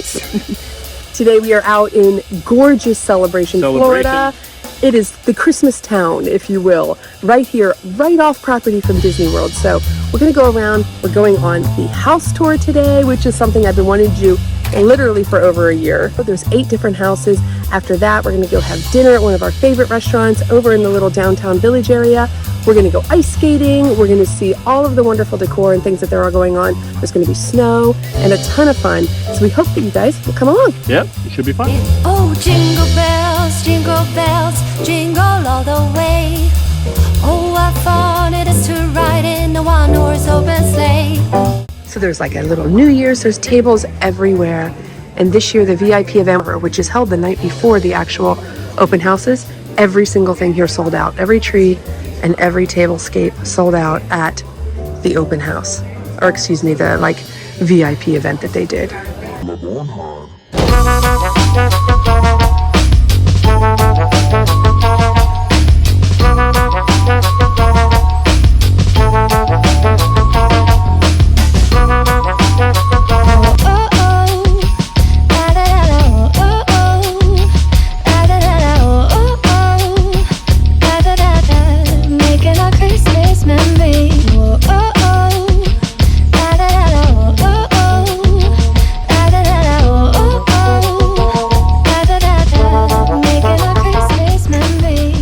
nice. Today we are out in gorgeous Celebration, Florida. It is the Christmas town, if you will, right here, right off property from Disney World. So we're going to go around. We're going on the house tour today, which is something I've been wanting to do literally for over a year. There's 8 different houses. After that, we're going to go have dinner at one of our favorite restaurants over in the little downtown village area. We're going to go ice skating. We're going to see all of the wonderful decor and things that there are going on. There's going to be snow and a ton of fun. So we hope that you guys will come along. Yep, it should be fun. Oh, jingle bells, jingle all the way. Oh, what fun it is to ride in a one-horse open sleigh. So there's like a little New Year's, there's tables everywhere. And this year the VIP event, which is held the night before the actual open houses, every single thing here sold out. Every tree and every tablescape sold out at the open house. Or excuse me, the like VIP event that they did.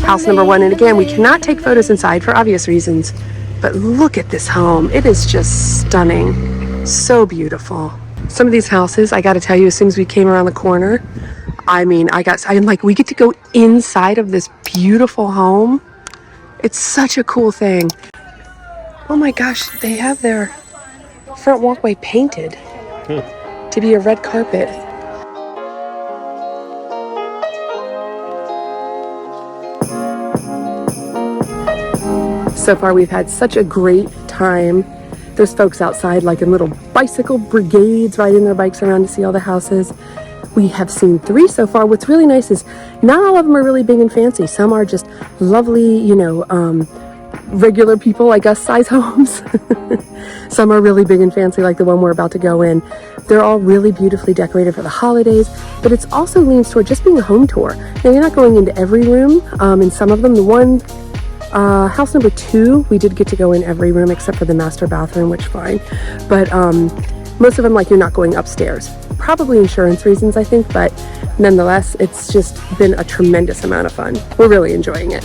House number 1, and again, we cannot take photos inside for obvious reasons, but look at this home. It is just stunning. So beautiful. Some of these houses, I gotta tell you, as soon as we came around the corner, I'm like, we get to go inside of this beautiful home. It's such a cool thing. Oh my gosh, they have their front walkway painted to be a red carpet. So far, we've had such a great time. There's folks outside like in little bicycle brigades riding their bikes around to see all the houses. We have seen 3 so far. What's really nice is not all of them are really big and fancy. Some are just lovely, regular people like us size homes. Some are really big and fancy like the one we're about to go in. They're all really beautifully decorated for the holidays, but it's also leans toward just being a home tour. Now, you're not going into every room. In some of them, the one house number 2, we did get to go in every room except for the master bathroom, which fine. But most of them, like, you're not going upstairs. Probably insurance reasons, I think, but nonetheless, it's just been a tremendous amount of fun. We're really enjoying it.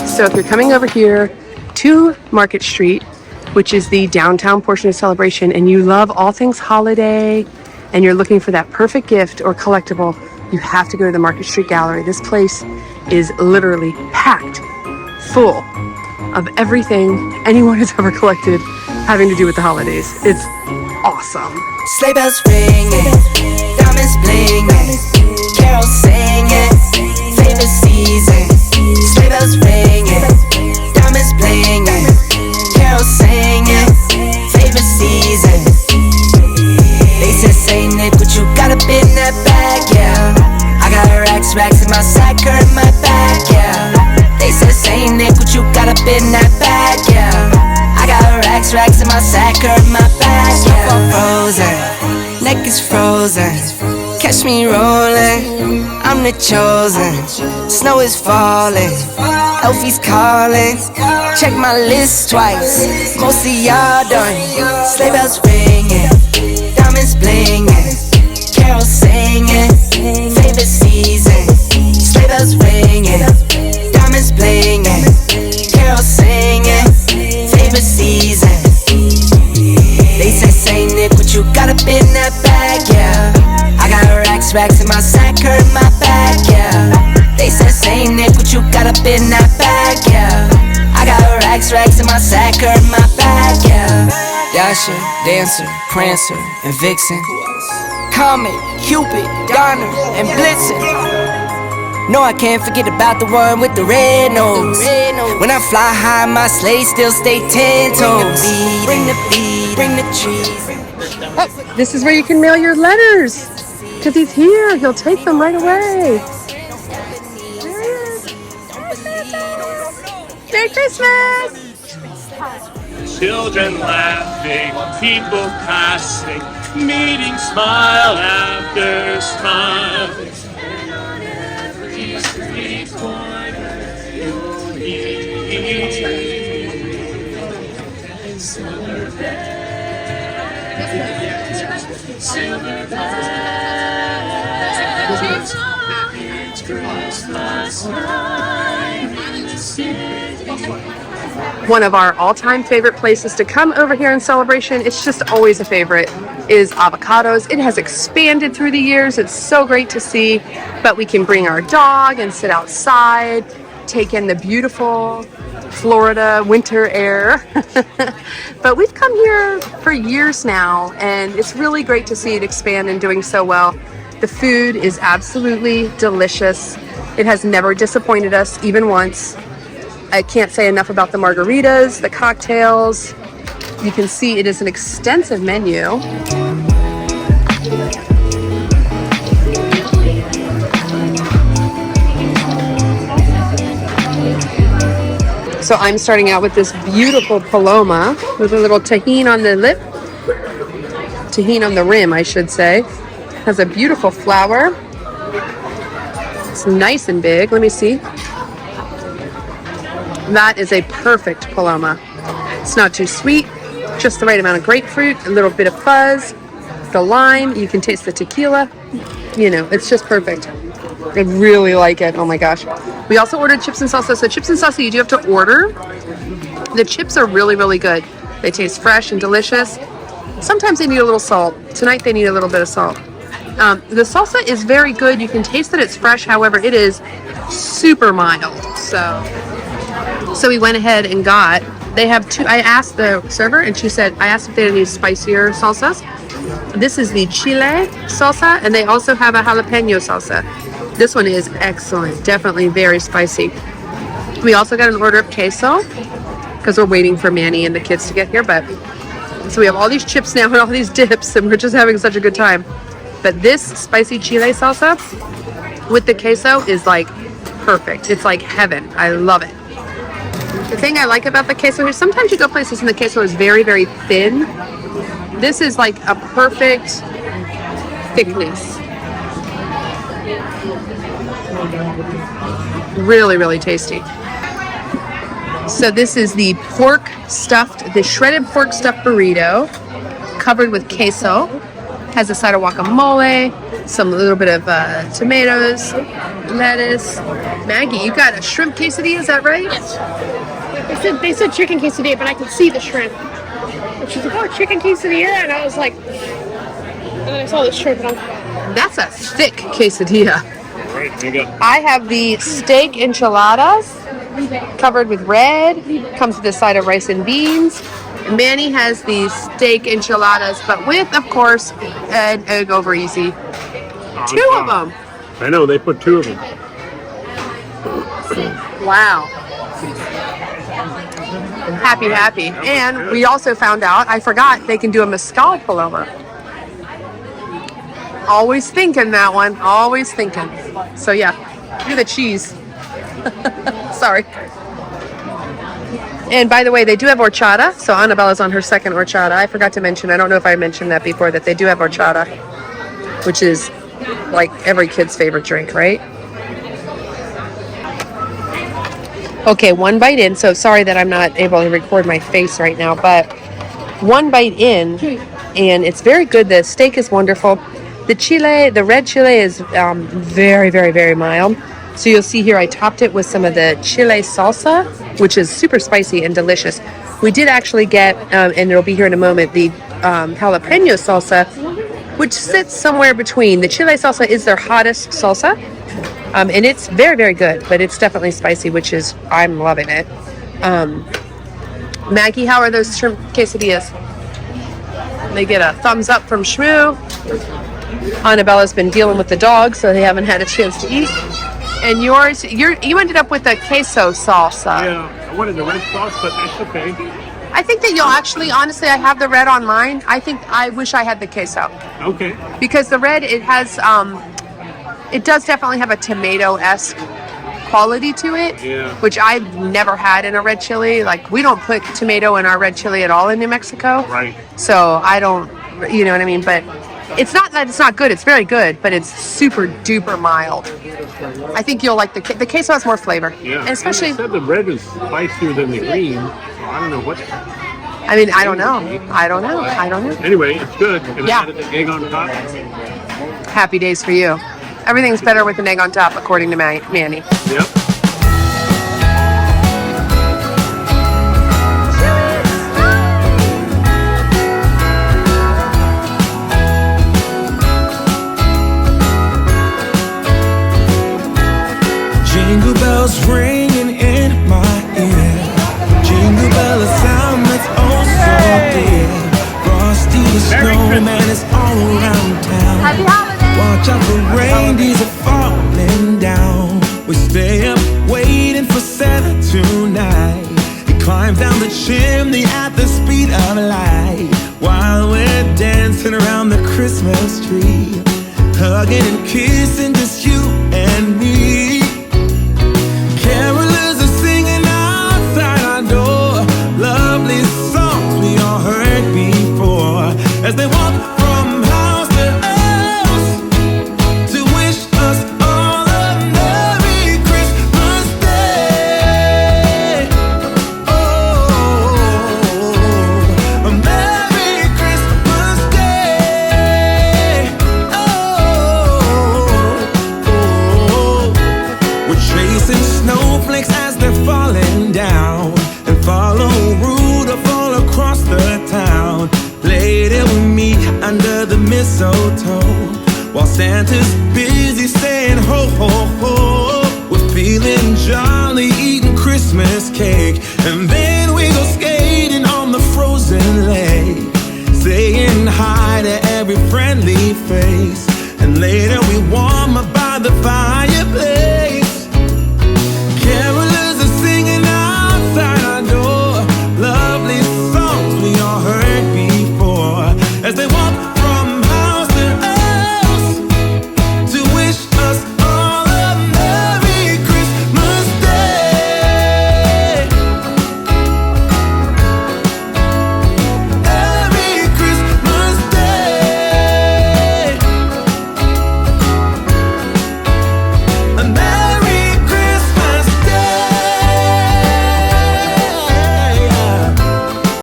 So if you're coming over here to Market Street, which is the downtown portion of Celebration, and you love all things holiday, and you're looking for that perfect gift or collectible, you have to go to the Market Street Gallery. This place is literally packed full of everything anyone has ever collected having to do with the holidays. It's awesome. Sleigh bells ringing, diamonds blinging, carols singing, favorite season. Sleigh bells ringing, diamonds blinging, carols singing, favorite season. They said, Saint Nick, what you got up in that bag, yeah. I got racks in my sack, or in my bag, yeah. They said, Saint Nick, what you got up in that bag, yeah. I got racks in my sack, or in my bag, yeah. Snowfall frozen, neck is frozen. Catch me rolling, I'm the chosen. Snow is falling, Elfie's calling. Check my list twice, most of y'all done. Sleigh bells ringing, diamonds blinging, carols singing, favorite season. Sleigh bells ringing, diamonds blinging, carols singing, favorite season. They say, Saint Nick, what you got up in that bag, yeah. I got racks in my sack, or in my bag, yeah. They said, Saint Nick, what you got up in that bag, yeah. I got racks in my sack, or in my bag, yeah. Dasher, Dancer, Prancer, and Vixen, Comet, Cupid, Donner, and Blitzen. No, I can't forget about the one with the red nose. When I fly high, my sleigh still stay 10 toes. Bring the beat, bring the cheese. Oh, this is where you can mail your letters. Because he's here. He'll take them right away. Merry Christmas! Children laughing, people passing, meeting smile after smile. On every street corner you'll meet silver bells, silver bells. It's Christmas time in the city. One of our all-time favorite places to come over here in Celebration, it's just always a favorite, is Avocados. It has expanded through the years. It's so great to see, but we can bring our dog and sit outside, take in the beautiful Florida winter air. But we've come here for years now, and it's really great to see it expand and doing so well. The food is absolutely delicious. It has never disappointed us, even once. I can't say enough about the margaritas, the cocktails. You can see it is an extensive menu. So I'm starting out with this beautiful paloma with a little tahini on the lip. Tahini on the rim, I should say. Has a beautiful flower. It's nice and big. Let me see. That is a perfect paloma. It's not too sweet, just the right amount of grapefruit, a little bit of fuzz, the lime, you can taste the tequila. You know, it's just perfect. I really like it. Oh my gosh. We also ordered chips and salsa. So chips and salsa, you do have to order. The chips are really, really good. They taste fresh and delicious. Sometimes they need a little salt. Tonight they need a little bit of salt. The salsa is very good. You can taste that it's fresh. However, it is super mild. So we went ahead and got, they have two. I asked the server and she said, I asked if they had any spicier salsas. This is the chile salsa, and they also have a jalapeno salsa. This one is excellent, definitely very spicy. We also got an order of queso because we're waiting for Manny and the kids to get here. But so we have all these chips now and all these dips, and we're just having such a good time. But this spicy chile salsa with the queso is like perfect. It's like heaven. I love it. The thing I like about the queso is sometimes you go places and the queso is very, very thin. This is like a perfect thickness. Really, really tasty. So this is the shredded pork stuffed burrito covered with queso. Has a side of guacamole, some little bit of tomatoes, lettuce. Maggie, you got a shrimp quesadilla, is that right? Yes. They said chicken quesadilla, but I could see the shrimp. And she's like, oh, chicken quesadilla? And I was like, and then I saw the shrimp, and I'm like, that's a thick quesadilla. Right, here you go. I have the steak enchiladas covered with red. Comes with a side of rice and beans. Manny has the steak enchiladas, but with, of course, an egg over easy. Two of them. I know, they put two of them. Wow. Happy. And we also found out, I forgot, they can do a mezcal paloma. Always thinking that one. Always thinking. So yeah, look at the cheese. Sorry. And by the way, they do have horchata. So Annabella's on her second horchata. I forgot to mention, I don't know if I mentioned that before, that they do have horchata, which is like every kid's favorite drink, right? Okay, one bite in. So sorry that I'm not able to record my face right now, but one bite in, and it's very good. The steak is wonderful. The red chile is very, very, very mild. So you'll see here I topped it with some of the chile salsa, which is super spicy and delicious. We did actually get, and it'll be here in a moment, the jalapeno salsa, which sits somewhere between. The chile salsa is their hottest salsa, and it's very, very good, but it's definitely spicy, which is, I'm loving it. Maggie, how are those shrimp quesadillas? They get a thumbs up from Shmoo. Annabella's been dealing with the dog, so they haven't had a chance to eat. And yours, you ended up with a queso salsa. Yeah, I wanted the red sauce, but that's okay. I think that you'll actually, honestly, I have the red on mine. I wish I had the queso. Okay. Because the red, it has, it does definitely have a tomato-esque quality to it, Yeah. which I've never had in a red chili. Like, we don't put tomato in our red chili at all in New Mexico. Right. So I don't, you know what I mean? But it's not that it's not good. It's very good, but it's super duper mild. I think you'll like the queso has more flavor. Yeah. And especially, And they said the red is spicier than the green, so I don't know what. I mean, I don't know. Anyway, it's good. And Yeah. I added the egg on top. Happy days for you. Everything's better with an egg on top, according to Manny. Yep. Jingle bells ringing in my ear. Jingle bell, a sound that's oh so dear. Frosty the snowman is all around town. Happy holidays! Watch out for reindeers are falling down. We stay up waiting for Santa tonight. He climbs down the chimney at the speed of light, while we're dancing around the Christmas tree, hugging and kissing just you and me. Carolers are singing outside our door, lovely songs we all heard before, as they walk from house to house to wish us all a Merry Christmas Day. Oh, a Merry Christmas Day. Oh, we're chasing snowflakes as they're falling down, and follow Rudolph all across the town. Later we meet under the mistletoe, while Santa's big